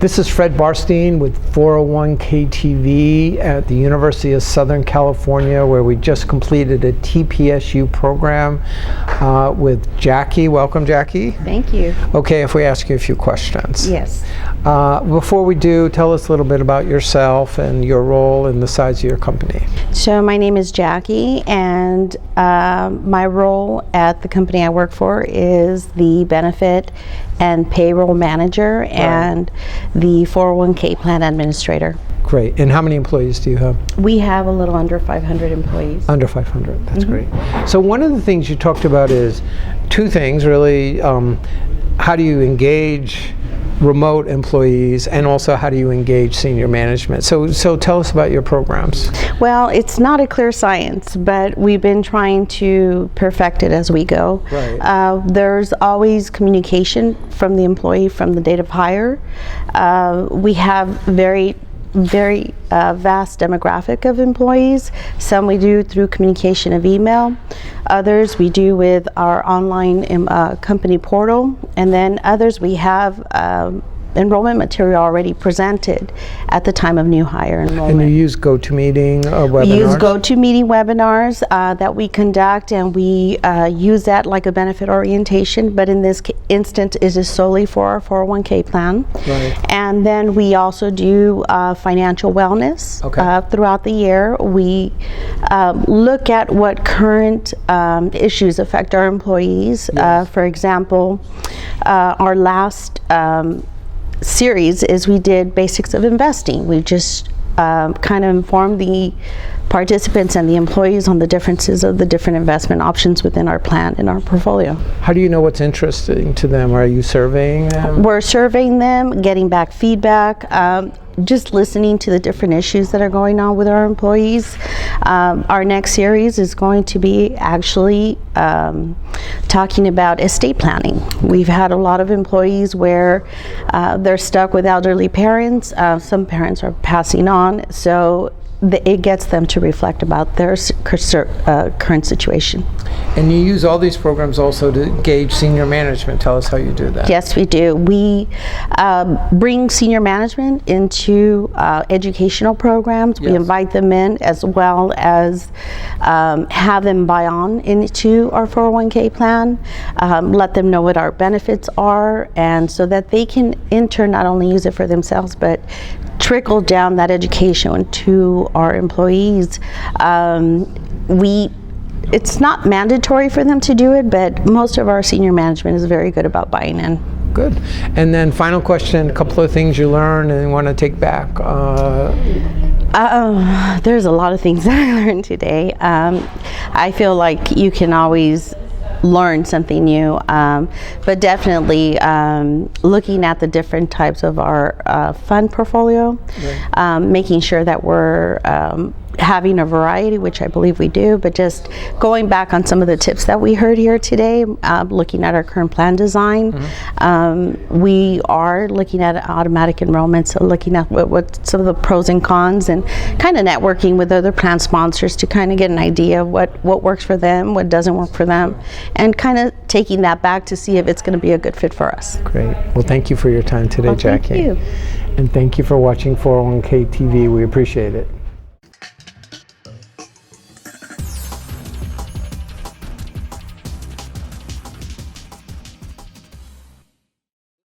This is Fred Barstein with 401k TV at the University of Southern California, where we just completed a TPSU program with Jackie. Welcome, Jackie. Thank you. Okay, if we ask you a few questions. Yes. Before we do, tell us a little bit about yourself and your role and the size of your company. So my name is Jackie, and my role at the company I work for is the benefit and payroll manager and the 401k plan administrator. Great. And how many employees do you have? We have a little under 500 employees. Under 500. That's great. So one of the things you talked about is two things, really. How do you engage remote employees, and also how do you engage senior management? So tell us about your programs. Well, it's not a clear science, but we've been trying to perfect it as we go. Right. There's always communication from the employee from the date of hire. We have very vast demographic of employees. Some we do through communication of email. Others we do with our online company portal. And then others we have enrollment material already presented at the time of new hire enrollment. And you use GoToMeeting webinars? We use GoToMeeting webinars that we conduct, and we use that like a benefit orientation, but in this instance it is solely for our 401k plan. Right. And then we also do financial wellness throughout the year. We look at what current issues affect our employees. Yes. For example, our last series is we did basics of investing. We just kind of informed the participants and the employees on the differences of the different investment options within our plan and our portfolio. How do you know what's interesting to them? Are you surveying them? We're surveying them, getting back feedback, just listening to the different issues that are going on with our employees. Our next series is going to be actually talking about estate planning. We've had a lot of employees where they're stuck with elderly parents. Some parents are passing on, so it gets them to reflect about their current situation. And you use all these programs also to engage senior management. Tell us how you do that. Yes, we do. We bring senior management into educational programs. Yes. We invite them in, as well as have them buy on into our 401k plan, let them know what our benefits are, and so that they can in turn not only use it for themselves, but trickle down that education to our employees. It's not mandatory for them to do it, but most of our senior management is very good about buying in. Good. And then final question, a couple of things you learned and want to take back. There's a lot of things that I learned today. I feel like you can always learn something new, but definitely looking at the different types of our fund portfolio, making sure that we're having a variety, which I believe we do, but just going back on some of the tips that we heard here today, looking at our current plan design. We are looking at automatic enrollment, so looking at what some of the pros and cons, and kind of networking with other plan sponsors to kind of get an idea of what works for them, what doesn't work for them, and kind of taking that back to see if it's going to be a good fit for us. Great. Well, thank you for your time today, Jackie. Thank you. And thank you for watching 401k TV. We appreciate it.